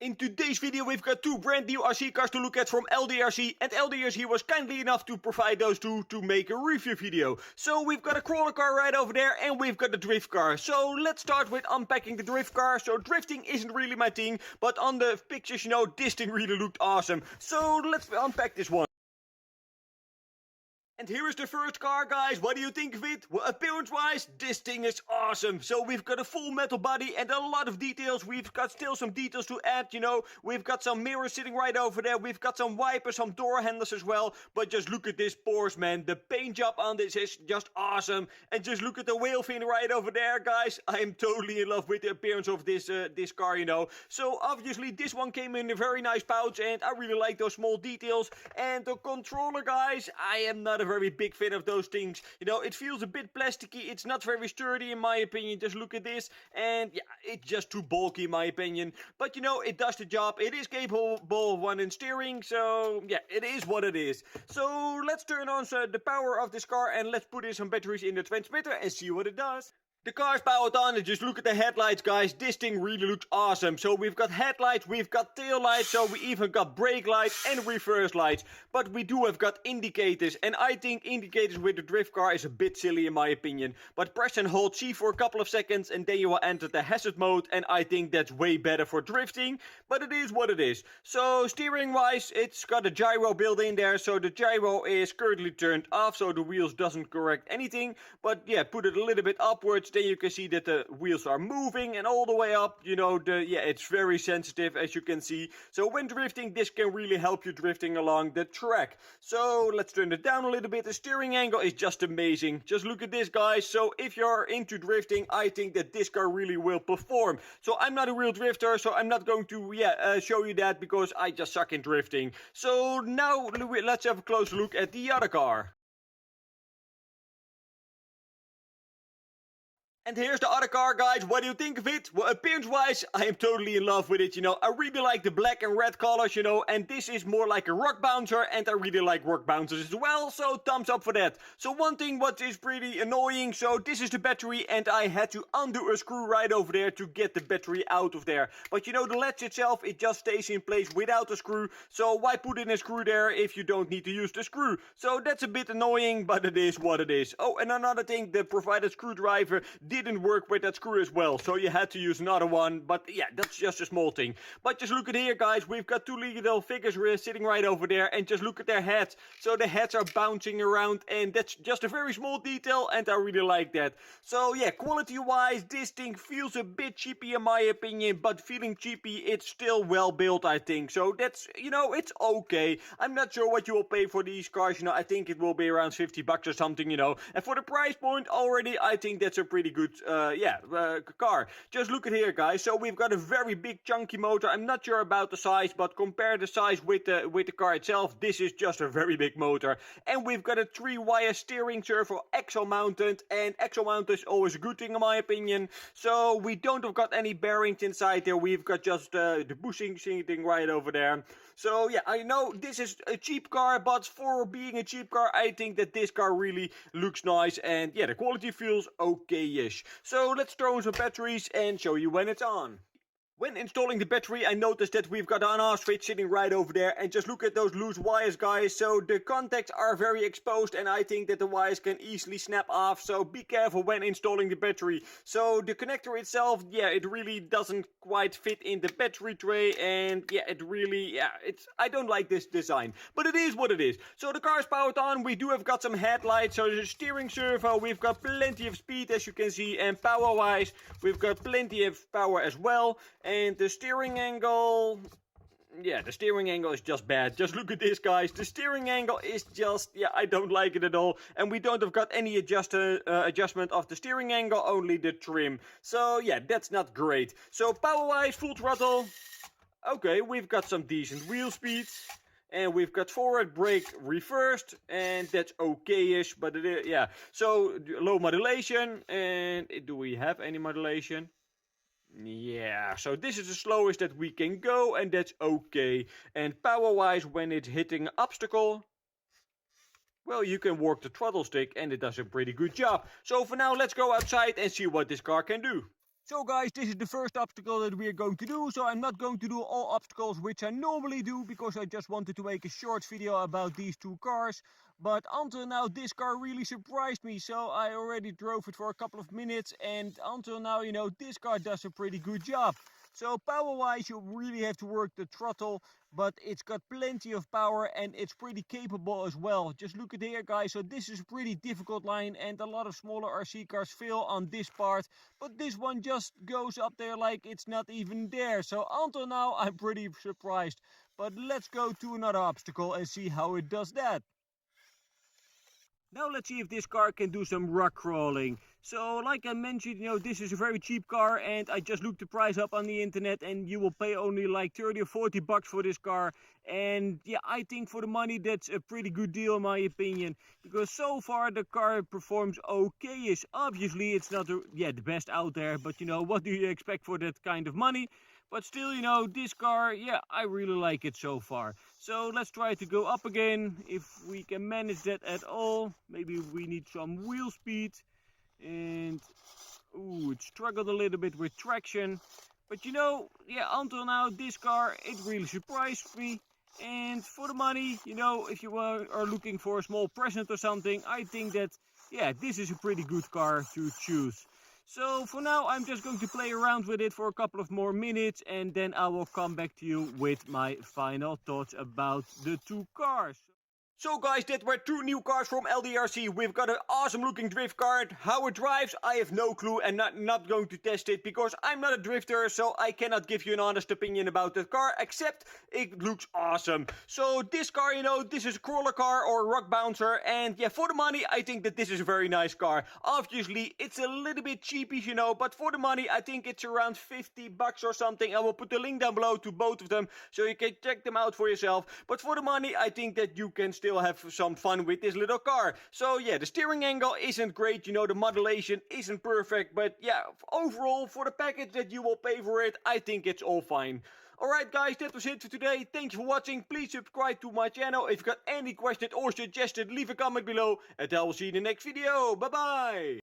In today's video we've got two brand new RC cars to look at from LDRC, and LDRC was kindly enough to provide those two to make a review video. So we've got a crawler car right over there and we've got the drift car. So let's start with unpacking the drift car. So drifting isn't really my thing, but on the pictures, you know, this thing really looked awesome. So let's unpack this one. And here is the first car, guys. What do you think of it? Well, appearance-wise, this thing is awesome. So we've got a full metal body and a lot of details. We've got still some details to add, you know. We've got some mirrors sitting right over there. We've got some wipers, some door handles as well. But just look at this Porsche, man. The paint job on this is just awesome. And just look at the wheel fin right over there, guys. I am totally in love with the appearance of this car, you know. So obviously this one came in a very nice pouch and I really like those small details. And the controller, guys, I am not a very big fan of those things. You know, it feels a bit plasticky. It's not very sturdy in my opinion. Just look at this. And yeah, it's just too bulky in my opinion. But you know, it does the job. It is capable of one-hand steering. So yeah, it is what it is. So let's turn on the power of this car and let's put in some batteries in the transmitter and see what it does. The car's powered on and just look at the headlights, guys. This thing really looks awesome. So we've got headlights, we've got tail lights, so we even got brake lights and reverse lights. But we do have got indicators, and I think indicators with the drift car is a bit silly in my opinion. But press and hold C for a couple of seconds and then you will enter the hazard mode, and I think that's way better for drifting. But it is what it is. So steering wise, it's got a gyro built in there, so the gyro is currently turned off, so the wheels doesn't correct anything. But yeah, put it a little bit upwards. Then you can see that the wheels are moving and all the way up, you know, it's very sensitive as you can see. So when drifting, this can really help you drifting along the track. So let's turn it down a little bit. The steering angle is just amazing. Just look at this, guys. So if you're into drifting, I think that this car really will perform. So I'm not a real drifter, so I'm not going to show you that because I just suck in drifting. So now let's have a close look at the other car. And here's the other car, guys. What do you think of it? Well, appearance-wise, I am totally in love with it, you know. I really like the black and red colors, you know. And this is more like a rock bouncer, and I really like rock bouncers as well. So, thumbs up for that. So, one thing what is pretty annoying. So, this is the battery, and I had to undo a screw right over there to get the battery out of there. But, you know, the latch itself, it just stays in place without a screw. So, why put in a screw there if you don't need to use the screw? So, that's a bit annoying, but it is what it is. Oh, and another thing, the provided screwdriver didn't work with that screw as well, so you had to use another one. But yeah, that's just a small thing. But just look at here, guys. We've got two little figures sitting right over there, and just look at their heads. So the heads are bouncing around, and that's just a very small detail, and I really like that. So yeah, quality wise, this thing feels a bit cheapy in my opinion, but feeling cheapy, it's still well built, I think. So that's, you know, it's okay. I'm not sure what you will pay for these cars, you know. I think it will be around 50 bucks or something, you know. And for the price point already, I think that's a pretty good car. Just look at here, guys. So we've got a very big chunky motor. I'm not sure about the size, but compare the size with the car itself, this is just a very big motor. And we've got a 3-wire steering servo, axle mounted, and axle mounted is always a good thing in my opinion. So we don't have got any bearings inside there. We've got just the bushing thing right over there. So yeah, I know this is a cheap car, but for being a cheap car, I think that this car really looks nice, and yeah, the quality feels okay-ish. So let's throw in some batteries and show you when it's on. When installing the battery, I noticed that we've got an on-off switch sitting right over there, and just look at those loose wires, guys. So the contacts are very exposed, and I think that the wires can easily snap off, so be careful when installing the battery. So the connector itself, yeah, it really doesn't quite fit in the battery tray, and yeah, it really, I don't like this design, but it is what it is. So the car's powered on. We do have got some headlights, so the steering servo, we've got plenty of speed as you can see, and power wise, we've got plenty of power as well. And the steering angle, yeah, the steering angle is just bad. Just look at this, guys. The steering angle is just, yeah, I don't like it at all. And we don't have got any adjustment of the steering angle, only the trim. So yeah, that's not great. So power-wise, full throttle. Okay, we've got some decent wheel speeds. And we've got forward brake reversed, and that's okay-ish, but it is, yeah. So low modulation, and do we have any modulation? Yeah, so this is the slowest that we can go, and that's okay. And power-wise, when it's hitting an obstacle, well, you can work the throttle stick, and it does a pretty good job. So for now, let's go outside and see what this car can do. So guys, this is the first obstacle that we are going to do, so I'm not going to do all obstacles which I normally do, because I just wanted to make a short video about these two cars. But until now this car really surprised me, so I already drove it for a couple of minutes, and until now, you know, this car does a pretty good job. So power wise you really have to work the throttle, but it's got plenty of power and it's pretty capable as well. Just look at here guys, so this is a pretty difficult line and a lot of smaller RC cars fail on this part, but this one just goes up there like it's not even there. So until now I'm pretty surprised, but let's go to another obstacle and see how it does that. Now let's see if this car can do some rock crawling. So like I mentioned, you know, this is a very cheap car, and I just looked the price up on the internet, and you will pay only like 30 or 40 bucks for this car. And yeah, I think for the money that's a pretty good deal in my opinion, because so far the car performs okay-ish. Obviously it's not the best out there, but you know, what do you expect for that kind of money? But still, you know, this car, yeah, I really like it so far. So let's try to go up again, if we can manage that at all. Maybe we need some wheel speed. And, ooh, it struggled a little bit with traction. But you know, yeah, until now, this car, it really surprised me. And for the money, you know, if you are looking for a small present or something, I think that, yeah, this is a pretty good car to choose. So for now I'm just going to play around with it for a couple of more minutes, and then I will come back to you with my final thoughts about the two cars. So guys, that were two new cars from LDRC. We've got an awesome looking drift car. How it drives, I have no clue, and not going to test it because I'm not a drifter, so I cannot give you an honest opinion about that car, except it looks awesome. So this car, you know, this is a crawler car or a rock bouncer, and yeah, for the money, I think that this is a very nice car. Obviously, it's a little bit cheapish, you know, but for the money, I think it's around 50 bucks or something. I will put the link down below to both of them, so you can check them out for yourself. But for the money, I think that you can still have some fun with this little car. So yeah, the steering angle isn't great, you know, the modulation isn't perfect, but yeah, overall for the package that you will pay for it, I think it's all fine. Alright guys, that was it for today. Thank you for watching. Please subscribe to my channel. If you've got any question or suggestion, leave a comment below, and I will see you in the next video. Bye bye.